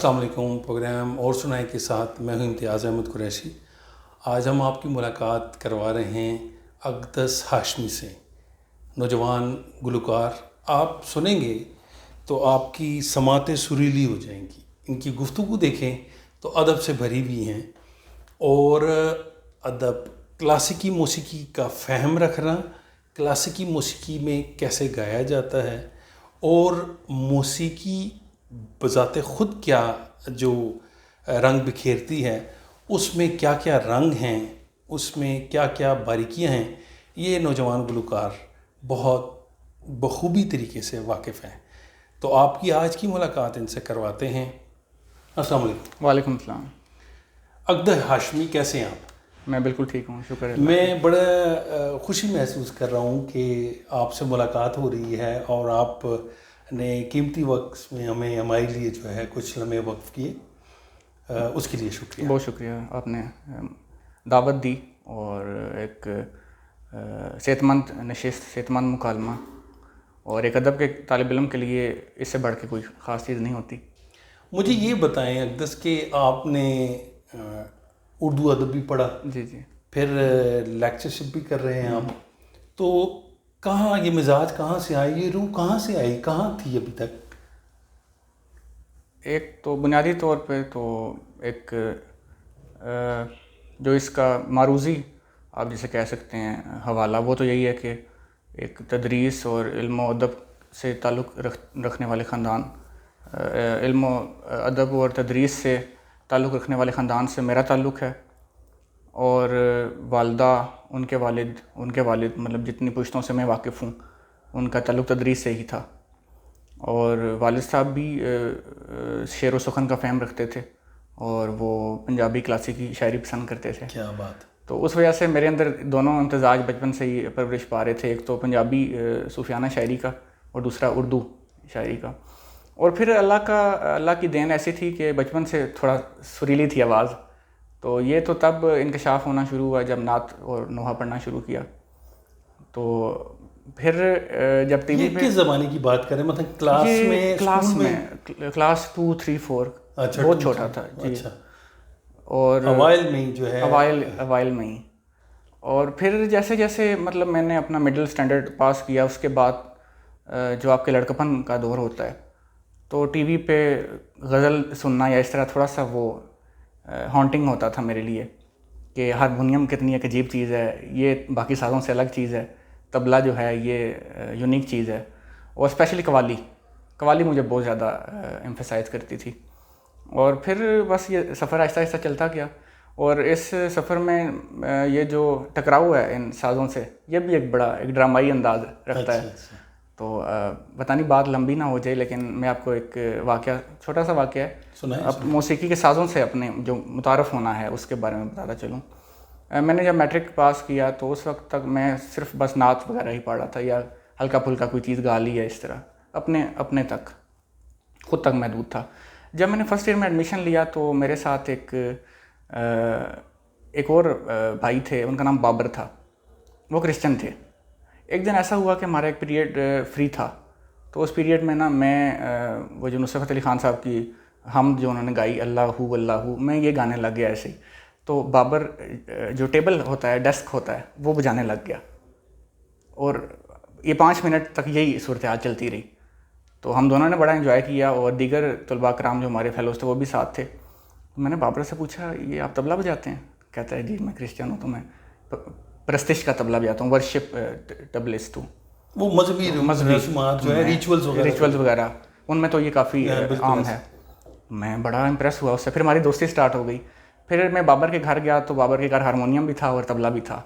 السلام علیکم. پروگرام اور سنائے کے ساتھ میں ہوں امتیاز احمد قریشی. آج ہم آپ کی ملاقات کروا رہے ہیں اقدس ہاشمی سے, نوجوان گلوکار. آپ سنیں گے تو آپ کی سماعتیں سریلی ہو جائیں گی. ان کی گفتگو دیکھیں تو ادب سے بھری ہوئی ہیں, اور ادب کلاسیکی موسیقی کا فہم رکھنا, کلاسیکی موسیقی میں کیسے گایا جاتا ہے, اور موسیقی بذات خود کیا جو رنگ بکھیرتی ہے, اس میں کیا کیا رنگ ہیں, اس میں کیا کیا باریکیاں ہیں, یہ نوجوان گلوکار بہت بخوبی طریقے سے واقف ہیں. تو آپ کی آج کی ملاقات ان سے کرواتے ہیں. السلام علیکم. وعلیکم السلام. اقدس ہاشمی, کیسے ہیں آپ؟ میں بالکل ٹھیک ہوں, شکر ہے. میں بڑا خوشی محسوس کر رہا ہوں کہ آپ سے ملاقات ہو رہی ہے, اور آپ نے قیمتی وقت میں ہمارے لیے جو ہے کچھ لمحے وقف کیے, اس کے لیے شکریہ. بہت شکریہ, آپ نے دعوت دی, اور ایک صحت مند نشست, صحت مند مکالمہ, اور ایک ادب کے طالب علم کے لیے اس سے بڑھ کے کوئی خاص چیز نہیں ہوتی. مجھے یہ بتائیں اقدس کہ آپ نے اردو ادب بھی پڑھا, جی جی, پھر لیکچرشپ بھی کر رہے ہیں آپ, تو کہاں یہ مزاج کہاں سے آئی, یہ روح کہاں سے آئی, کہاں تھی ابھی تک؟ ایک تو بنیادی طور پہ تو ایک جو اس کا معروضی آپ جسے کہہ سکتے ہیں حوالہ, وہ تو یہی ہے کہ ایک تدریس اور علم و ادب سے تعلق رکھنے والے خاندان, علم و ادب اور تدریس سے تعلق رکھنے والے خاندان سے میرا تعلق ہے. اور والدہ, ان کے والد مطلب جتنی پشتوں سے میں واقف ہوں, ان کا تعلق تدریس سے ہی تھا. اور والد صاحب بھی شعر و سخن کا فہم رکھتے تھے, اور وہ پنجابی کلاسیکی شاعری پسند کرتے تھے. کیا بات. تو اس وجہ سے میرے اندر دونوں امتزاج بچپن سے ہی پرورش پا رہے تھے, ایک تو پنجابی صوفیانہ شاعری کا, اور دوسرا اردو شاعری کا. اور پھر اللہ کی دین ایسی تھی کہ بچپن سے تھوڑا سریلی تھی آواز, تو یہ تو تب انکشاف ہونا شروع ہوا جب نعت اور نوحہ پڑھنا شروع کیا. تو پھر جب ٹی وی پہ کس زمانے کی بات کریں, مطلب کلاس 2 3 4, بہت چھوٹا تھا جی. اور اوائل میں جو ہے, اوائل میں ہی. اور پھر جیسے جیسے مطلب میں نے اپنا مڈل سٹینڈرڈ پاس کیا, اس کے بعد جو آپ کے لڑکپن کا دور ہوتا ہے, تو ٹی وی پہ غزل سننا یا اس طرح تھوڑا سا وہ ہانٹنگ ہوتا تھا میرے لیے, کہ ہارمونیم کتنی ایک عجیب چیز ہے, یہ باقی سازوں سے الگ چیز ہے, طبلہ جو ہے یہ یونیک چیز ہے. اور اسپیشلی قوالی مجھے بہت زیادہ ایمفیسائز کرتی تھی. اور پھر بس یہ سفر آہستہ آہستہ چلتا گیا, اور اس سفر میں یہ جو ٹکراؤ ہے ان سازوں سے, یہ بھی ایک ڈرامائی انداز رکھتا ہے. تو پتہ نہیں بات لمبی نہ ہو جائے, لیکن میں آپ کو ایک واقعہ, چھوٹا سا واقعہ ہے, اب موسیقی کے سازوں سے اپنے جو متعارف ہونا ہے اس کے بارے میں بتاتا چلوں. میں نے جب میٹرک پاس کیا تو اس وقت تک میں صرف بس نعت وغیرہ ہی پڑھ رہا تھا, یا ہلکا پھلکا کوئی چیز گا لی ہے, اس طرح اپنے تک, خود تک محدود تھا. جب میں نے فرسٹ ایئر میں ایڈمیشن لیا تو میرے ساتھ ایک اور بھائی تھے, ان کا نام بابر تھا, وہ کرسچن تھے. ایک دن ایسا ہوا کہ ہمارا ایک پیریڈ فری تھا, تو اس پیریڈ میں میں وہ جو نصرت فتح علی خان صاحب کی حمد جو انہوں نے گائی, اللہ ہو اللہ ہو, میں یہ گانے لگ گیا ایسے ہی. تو بابر جو ٹیبل ہوتا ہے, ڈیسک ہوتا ہے, وہ بجانے لگ گیا, اور یہ 5 منٹ تک یہی صورتحال چلتی رہی. تو ہم دونوں نے بڑا انجوائے کیا, اور دیگر طلباء کرام جو ہمارے فیلوز تھے وہ بھی ساتھ تھے. میں نے بابر سے پوچھا, یہ آپ طبلہ بجاتے ہیں؟ کہتا ہے جی میں کرسچن ہوں, تو میں پرستش کا طبلہ بجاتا ہوں, ورشپ ٹبلسٹ ہوں. وہ مذہبی رسومات جو ہے, ریچولز وغیرہ, ان میں تو یہ کافی عام ہے. میں بڑا امپریس ہوا اس سے. پھر ہماری دوستی سٹارٹ ہو گئی. پھر میں بابر کے گھر گیا تو بابر کے گھر ہارمونیم بھی تھا اور طبلہ بھی تھا.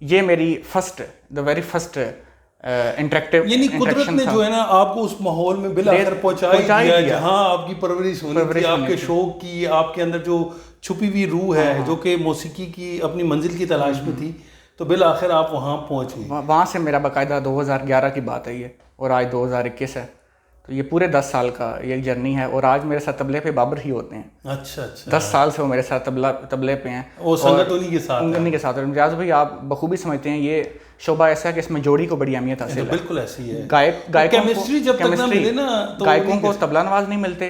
یہ میری ویری فرسٹ انٹریکٹیو, یعنی قدرت نے جو ہے نا آپ کو اس ماحول میں بالآخر پہنچا دیا جہاں آپ کی پرورش ہونی تھی, آپ کے شوق کی, آپ کے اندر جو چھپی ہوئی روح ہے جو کہ موسیقی کی اپنی منزل کی تلاش میں تھی, تو بالآخر آپ وہاں پہنچ گئے. وہاں سے میرا باقاعدہ 2011 کی بات ہے یہ, اور آج 2021 ہے. تو یہ پورے 10 سال کا یہ جرنی ہے, اور آج میرے ساتھ طبلے پہ بابر ہی ہوتے ہیں. اچھا 10 سال سے وہ میرے ساتھ طبلے پہ ہیں, وہ سنگت انہی کے ساتھ. اور امتیاز بھائی آپ بخوبی سمجھتے ہیں یہ شعبہ ایسا ہے کہ اس میں جوڑی کو بڑی اہمیت حاصل ہے. بالکل ایسی ہے. گائکوں کیمسٹری جب تک نہ ملے نا, گائکوں کو طبلہ نواز نہیں ملتے,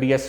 BS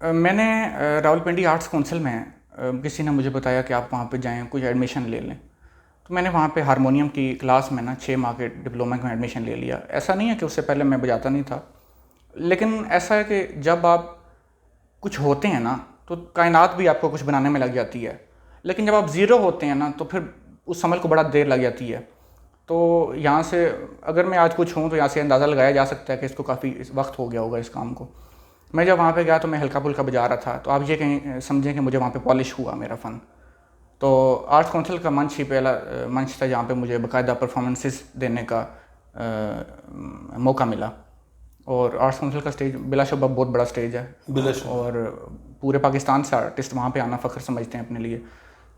میں نے راولپنڈی آرٹس کونسل میں کسی نے مجھے بتایا کہ آپ وہاں پہ جائیں کچھ ایڈمیشن لے لیں، تو میں نے وہاں پہ ہارمونیم کی کلاس میں نا 6 ماہ کے ڈپلومہ کا ایڈمیشن لے لیا. ایسا نہیں ہے کہ اس سے پہلے میں بجاتا نہیں تھا، لیکن ایسا ہے کہ جب آپ کچھ ہوتے ہیں نا تو کائنات بھی آپ کو کچھ بنانے میں لگ جاتی ہے، لیکن جب آپ زیرو ہوتے ہیں نا تو پھر اس عمل کو بڑا دیر لگ جاتی ہے. تو یہاں سے اگر میں آج کچھ ہوں تو یہاں سے اندازہ لگایا جا سکتا ہے کہ اس کو کافی وقت ہو گیا ہوگا اس کام کو. میں جب وہاں پہ گیا تو میں ہلکا پھلکا بجا رہا تھا، تو آپ یہ کہیں سمجھیں کہ مجھے وہاں پہ پالش ہوا میرا فن. تو آرٹس کونسل کا منچ ہی پہلا منچ تھا جہاں پہ مجھے باقاعدہ پرفارمنسز دینے کا موقع ملا. اور آرٹس کونسل کا اسٹیج بلا شبہ بہت بڑا اسٹیج ہے، اور پورے پاکستان سے آرٹسٹ وہاں پہ آنا فخر سمجھتے ہیں اپنے لیے.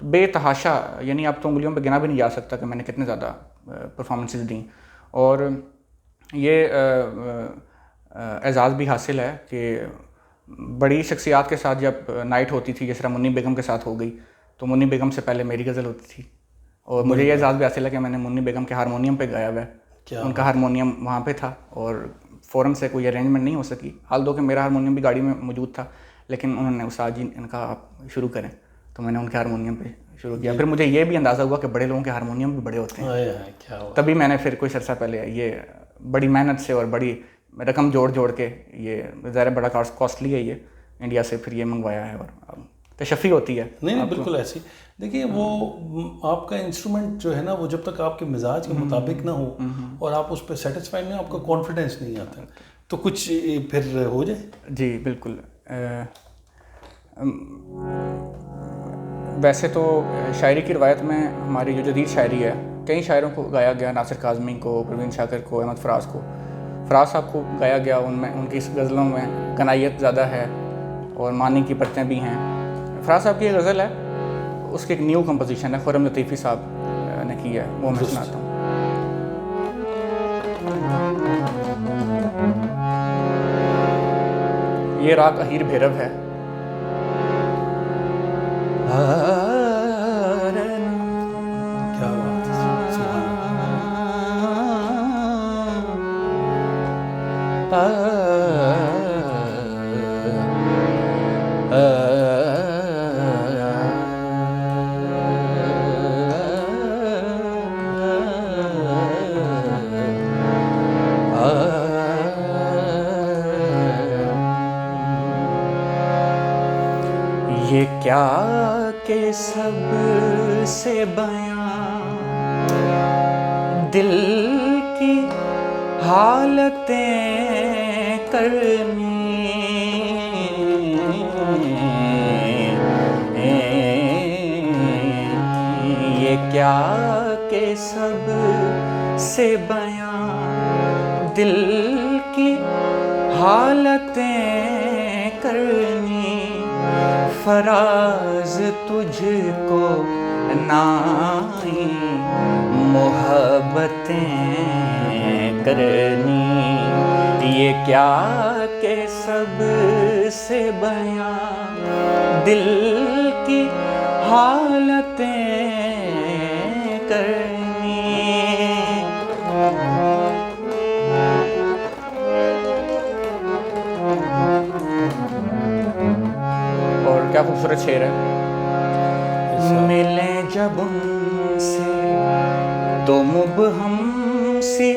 تو بے تحاشا، یعنی اب تو انگلیوں پہ گنا بھی نہیں جا سکتا کہ میں نے کتنے زیادہ پرفارمنسز دیں. اور یہ اعزاز بھی حاصل ہے کہ بڑی شخصیات کے ساتھ جب نائٹ ہوتی تھی، جس طرح منی بیگم کے ساتھ ہو گئی، تو منی بیگم سے پہلے میری غزل ہوتی تھی. اور مجھے یہ اعزاز بھی حاصل ہے کہ میں نے منی بیگم کے ہارمونیم پہ گایا ہوا ہے. ان کا ہارمونیم وہاں پہ تھا اور فوراً سے کوئی ارینجمنٹ نہیں ہو سکی، حال دو کہ میرا ہارمونیم بھی گاڑی میں موجود تھا، لیکن انہوں نے استاد جی ان کا آپ شروع کریں، تو میں نے ان کے ہارمونیم پہ شروع کیا. پھر مجھے یہ بھی اندازہ ہوا کہ بڑے لوگوں کے ہارمونیم بھی بڑے ہوتے ہیں. تبھی میں نے پھر کچھ عرصہ پہلے یہ بڑی محنت سے اور بڑی رقم جوڑ کے، یہ ظاہر بڑا کاسٹلی ہے یہ، انڈیا سے پھر یہ منگوایا ہے. اور تشفی ہوتی ہے. نہیں بالکل ایسی. دیکھیے وہ آپ کا انسٹرومنٹ جو ہے نا، وہ جب تک آپ کے مزاج کے مطابق نہ ہو اور آپ اس پہ سیٹسفائی نہیں، آپ کا کانفیڈنس نہیں آتا تو کچھ پھر ہو جائے. جی بالکل. ویسے تو شاعری کی روایت میں ہماری جو جدید شاعری ہے، کئی شاعروں کو گایا گیا، ناصر کاظمی کو، پروین شاکر کو، احمد فراز کو. فراز صاحب کو گایا گیا، ان کی غزلوں میں غنائیت زیادہ ہے اور معنی کی پرتیں بھی ہیں. فراز صاحب کی ایک غزل ہے، اس کی ایک نیو کمپوزیشن ہے، خرم لطیفی صاحب نے کی ہے، وہ میں سناتا ہوں. یہ راگ اہیر بھیرو ہے. یہ کیا کہ سب سے بیاں دل کی حالتیں کرنی، یہ کیا کہ سب سے بیاں دل کی حالتیں کرنی. فراز تجھ کو نائی محبتیں کرنی، یہ کیا کہ سب سے بیاں دل کی حالتیں کرنی. اور کیا خوبصورت شعر ہے. ملیں جب ان سے تو مبہم سی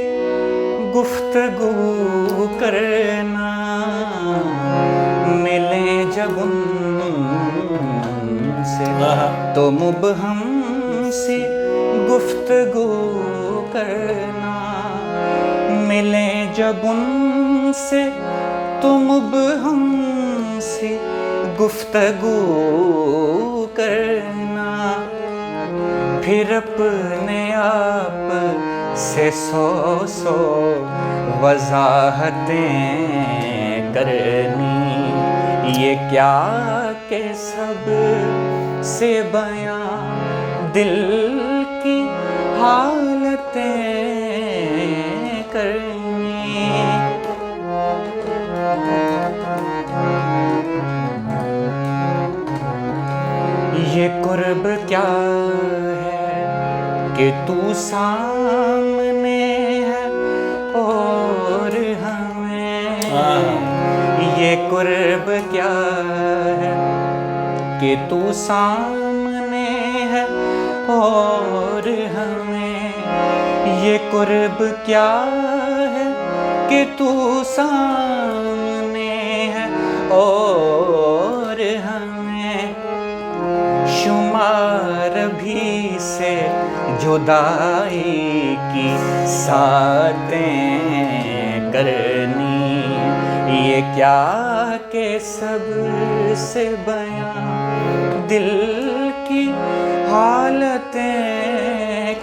گفتگو کرنا، ملیں جب ان سے تو مبہم سی گفتگو کرنا، ملیں جب ان سے تو مبہم سی گفتگو کرنا، پھر اپنے آپ سے 100 وضاحتیں کرنی. یہ کیا کہ سب سے بیاں دل کی حالتیں کرنی. یہ قرب کیا ہے کہ تو سامنے ہے اور ہمیں، یہ قرب کیا ہے کہ تو سامنے ہے اور ہمیں، یہ قرب کیا ہے کہ تو سامنے ہے اور ہمیں، شمار بھی سے جدائی کی ساتیں کرنی، یہ کیا کہ سب سے بیاں دل کی حالتیں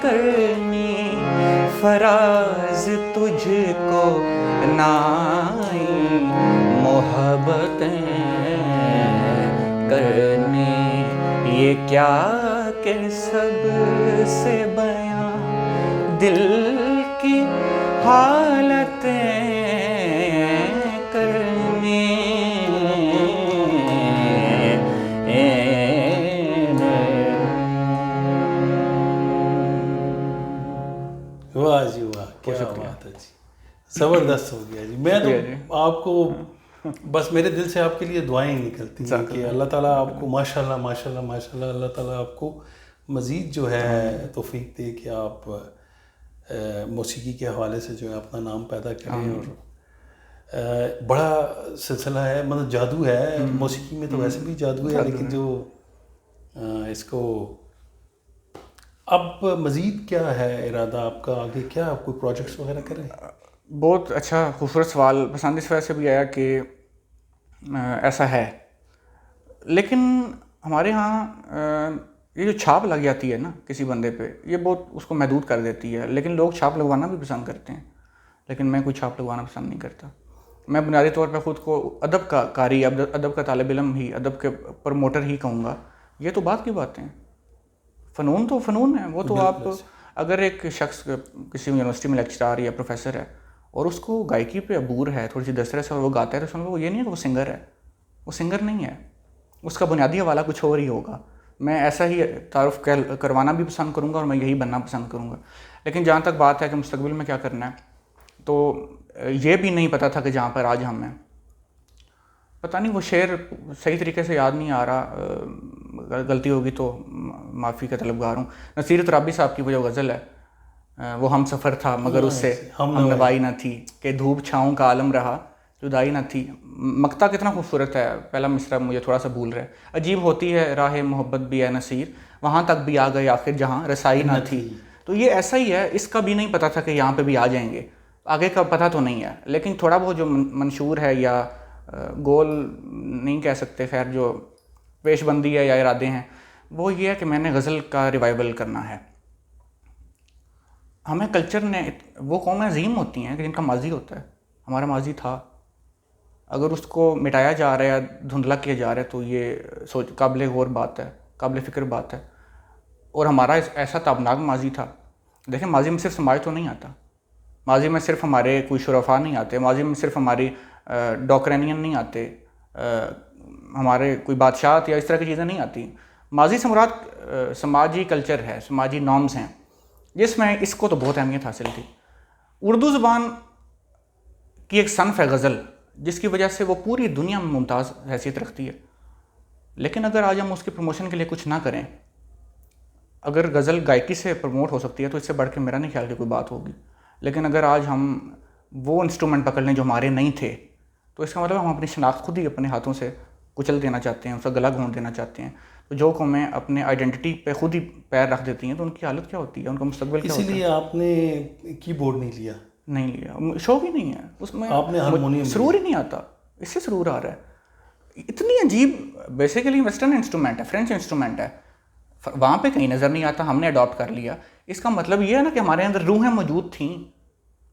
کرنی، فراز تجھ کو نائی محبتیں کرنی، یہ کیا کہ سب سے بیاں دل کی حالتیں کرنی۔ واہ جی واہ، کیا بات ہے جی، زبردست ہو گیا جی۔ میں تو آپ کو بس میرے دل سے آپ کے لیے دعائیں نکلتی ہیں کہ اللہ تعالیٰ آپ کو ماشاء اللہ ماشاء اللہ ماشاء اللہ، اللہ تعالیٰ آپ کو مزید جو ہے توفیق دے کہ آپ موسیقی کے حوالے سے جو ہے اپنا نام پیدا کریں، اور بڑا سلسلہ ہے، مطلب جادو ہے موسیقی میں، تو ویسے بھی جادو ہے، لیکن جو اس کو اب مزید کیا ہے ارادہ آپ کا آگے، کیا آپ کوئی پروجیکٹس وغیرہ کریں؟ بہت اچھا خوبصورت سوال، پسند اس وجہ سے بھی آیا کہ ایسا ہے، لیکن ہمارے ہاں یہ جو چھاپ لگ جاتی ہے نا کسی بندے پہ، یہ بہت اس کو محدود کر دیتی ہے، لیکن لوگ چھاپ لگوانا بھی پسند کرتے ہیں، لیکن میں کوئی چھاپ لگوانا پسند نہیں کرتا۔ میں بنیادی طور پہ خود کو ادب کا قاری، ادب کا طالب علم ہی، ادب کے پروموٹر ہی کہوں گا۔ یہ تو بات کی باتیں ہیں، فنون تو فنون ہے، وہ تو آپ اگر ایک شخص کسی یونیورسٹی میں لیکچرار یا پروفیسر ہے اور اس کو گائیکی پہ عبور ہے تھوڑی سی دسترس ہے اور وہ گاتا ہے، تو سن لو وہ یہ نہیں ہے کہ وہ سنگر ہے، وہ سنگر نہیں ہے، اس کا بنیادی حوالہ کچھ اور ہی ہوگا۔ میں ایسا ہی تعارف کروانا بھی پسند کروں گا اور میں یہی بننا پسند کروں گا۔ لیکن جہاں تک بات ہے کہ مستقبل میں کیا کرنا ہے، تو یہ بھی نہیں پتہ تھا کہ جہاں پر آج ہم ہیں، پتہ نہیں وہ شعر صحیح طریقے سے یاد نہیں آ رہا، غلطی ہوگی تو معافی کا طلبگار ہوں۔ نصیر ترابی صاحب کی وہ جو غزل ہے، وہ ہم سفر تھا مگر اس سے ہم نوائی نہ تھی، کہ دھوپ چھاؤں کا عالم رہا جدائی نہ تھی۔ مقطع کتنا خوبصورت ہے، پہلا مصرع مجھے تھوڑا سا بھول رہا ہے، عجیب ہوتی ہے راہ محبت بھی اے نصیر، وہاں تک بھی آ گئے آخر جہاں رسائی نہ تھی۔ تو یہ ایسا ہی ہے، اس کا بھی نہیں پتہ تھا کہ یہاں پہ بھی آ جائیں گے، آگے کا پتہ تو نہیں ہے، لیکن تھوڑا بہت جو منشور ہے یا گول نہیں کہہ سکتے، خیر جو پیش بندی ہے یا ارادے ہیں، وہ یہ ہے کہ میں نے غزل کا ریوائول کرنا ہے۔ ہمیں کلچر نے، وہ قومیں عظیم ہوتی ہیں کہ جن کا ماضی ہوتا ہے، ہمارا ماضی تھا، اگر اس کو مٹایا جا رہا ہے، دھندلا کیا جا رہا ہے، تو یہ قابل غور بات ہے، قابل فکر بات ہے۔ اور ہمارا ایسا تابناک ماضی تھا۔ دیکھیں ماضی میں صرف سماج تو نہیں آتا، ماضی میں صرف ہمارے کوئی شرفاء نہیں آتے، ماضی میں صرف ہماری ڈاکرینین نہیں آتے، ہمارے کوئی بادشاہت یا اس طرح کی چیزیں نہیں آتی۔ ماضی سے مراد سماجی کلچر ہے، سماجی نارمز ہیں، جس میں اس کو تو بہت اہمیت حاصل تھی۔ اردو زبان کی ایک صنف ہے غزل، جس کی وجہ سے وہ پوری دنیا میں ممتاز حیثیت رکھتی ہے، لیکن اگر آج ہم اس کی پروموشن کے لیے کچھ نہ کریں، اگر غزل گائیکی سے پروموٹ ہو سکتی ہے تو اس سے بڑھ کے میرا نہیں خیال کہ کوئی بات ہوگی، لیکن اگر آج ہم وہ انسٹرومنٹ پکڑ لیں جو ہمارے نہیں تھے، تو اس کا مطلب ہم اپنی شناخت خود ہی اپنے ہاتھوں سے کچل دینا چاہتے ہیں، اس کا گلا گھونٹ دینا چاہتے ہیں۔ تو جو قومیں اپنے آئیڈینٹی پہ خود ہی پیر رکھ دیتی ہیں تو ان کی حالت کیا ہوتی ہے، ان کا مستقبل کیا ہوتا ہے۔ اسی لیے آپ نے کی بورڈ نہیں لیا؟ نہیں لیا، شوق ہی نہیں ہے اس میں، آپ نے ہارمونیم سرور ہی نہیں آتا، اس سے سرور آ رہا ہے۔ اتنی عجیب، بیسیکلی ویسٹرن انسٹرومنٹ ہے، فرینچ انسٹرومنٹ ہے، وہاں پہ کہیں نظر نہیں آتا، ہم نے اڈاپٹ کر لیا۔ اس کا مطلب یہ ہے نا کہ ہمارے اندر روحیں موجود تھیں،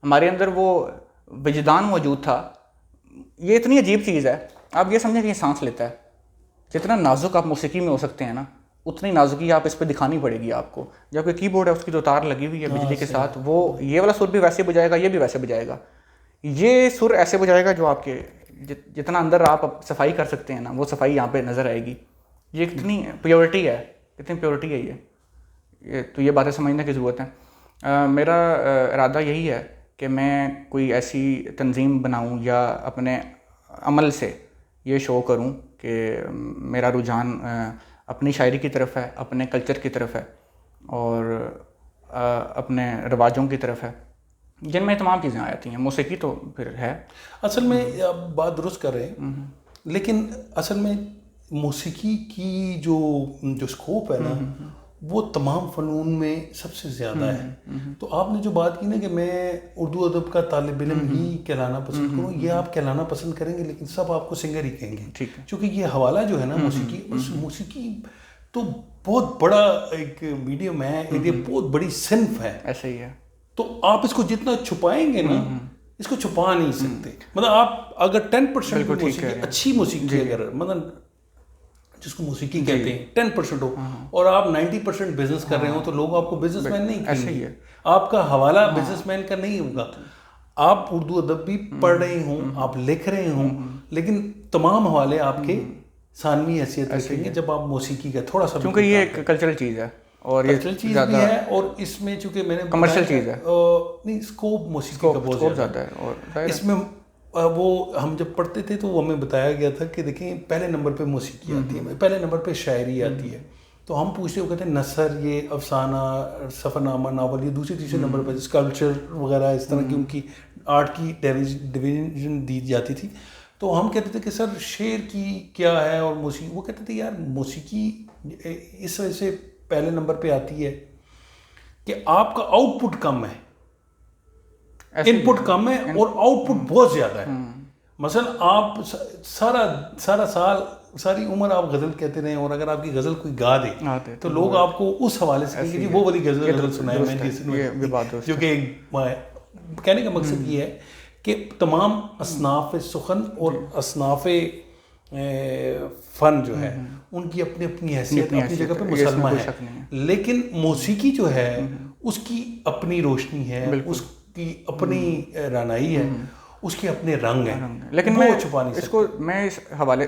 ہمارے اندر وہ وجدان موجود تھا۔ یہ اتنی عجیب چیز ہے، آپ یہ سمجھیں کہ یہ سانس لیتا ہے، جتنا نازک آپ موسیقی میں ہو سکتے ہیں نا، اتنی نازکی آپ اس پہ دکھانی پڑے گی آپ کو۔ جبکہ کی بورڈ ہے، اس کی جو تار لگی ہوئی ہے بجلی کے ساتھ، وہ یہ والا سر بھی ویسے بجائے گا، یہ بھی ویسے بجائے گا، یہ سر ایسے بجائے گا جو آپ کے جتنا اندر آپ صفائی کر سکتے ہیں نا، وہ صفائی یہاں پہ نظر آئے گی۔ یہ کتنی پیورٹی ہے، کتنی پیورٹی ہے یہ، تو یہ باتیں سمجھنے کی ضرورت ہے۔ میرا ارادہ یہی ہے کہ میں کوئی ایسی تنظیم بناؤں یا اپنے عمل سے یہ شو کروں کہ میرا رجحان اپنی شاعری کی طرف ہے, اپنے کلچر کی طرف ہے, اور اپنے رواجوں کی طرف ہے, جن میں تمام چیزیں آ جاتی ہیں. موسیقی تو پھر ہے. اصل میں آپ بات درست کر رہے ہیں, لیکن اصل میں موسیقی کی جو اسکوپ ہے نا وہ تمام فنون میں سب سے زیادہ ہے. تو آپ نے جو بات کی نا کہ میں اردو ادب کا طالب علم ہی کہلانا پسند کروں, یہ آپ کہلانا پسند کریں گے لیکن سب آپ کو سنگر ہی کہیں گے, کیونکہ یہ حوالہ جو ہے نا موسیقی, اس موسیقی تو بہت بڑا ایک میڈیم ہے, یہ بہت بڑی صنف ہے. ایسے ہی ہے. تو آپ اس کو جتنا چھپائیں گے نا اس کو چھپا نہیں سکتے. مطلب آپ اگر 10% موسیقی اچھی موسیقی اگر مطلب جس کو موسیقی کہتے ہیں 10% ہو اور آپ 90% بزنس کر رہے ہو تو لوگ آپ کو بزنس مین نہیں کہیں گے, آپ کا حوالہ بزنس مین کا نہیں ہوگا. آپ اردو ادب بھی پڑھ رہے ہوں, آپ لکھ رہے ہوں, لیکن تمام حوالے آپ کے ثانوی حیثیت رکھیں گے جب آپ موسیقی کا تھوڑا سا, کیونکہ یہ ایک کلچرل چیز ہے اور یہ کلچرل چیز بھی ہے, اور اس میں چونکہ میں نے کمرشل چیز ہے, نہیں اسکوپ موسیقی کا بہت زیادہ ہے. اور اس میں وہ ہم جب پڑھتے تھے تو وہ ہمیں بتایا گیا تھا کہ دیکھیں پہلے نمبر پہ موسیقی آتی ہے, پہلے نمبر پہ شاعری آتی ہے. تو ہم پوچھتے وہ کہتے ہیں نثر, یہ افسانہ, سفر نامہ, ناول, یہ دوسرے تیسرے نمبر پہ اسکلپچر وغیرہ اس طرح کی ان کی آرٹ کی ڈویژن دی جاتی تھی. تو ہم کہتے تھے کہ سر شعر کی کیا ہے اور موسیقی, وہ کہتے تھے یار موسیقی اس وجہ سے پہلے نمبر پہ آتی ہے کہ آپ کا آؤٹ پٹ کم ہے, ان پٹ کم ہے اور آؤٹ پٹ بہت زیادہ ہے. مثلا آپ سارا سال ساری عمر آپ غزل کہتے رہے اور اگر آپ کی غزل کوئی گا دے تو لوگ آپ کو اس حوالے سے کہیں گے جی وہ والی غزل سنائے میں نے, جو کہ کہنے کا مقصد یہ ہے کہ تمام اصناف سخن اور اصناف فن جو ہے ان کی اپنی اپنی حیثیت اپنی جگہ پہ مسلمہ ہے, لیکن موسیقی جو ہے اس کی اپنی روشنی ہے, اس کی اپنی رانائی ہے, اس کے اپنے رنگ ہیں, لیکن وہ میں چھپا نہیں اس کو میں اس حوالے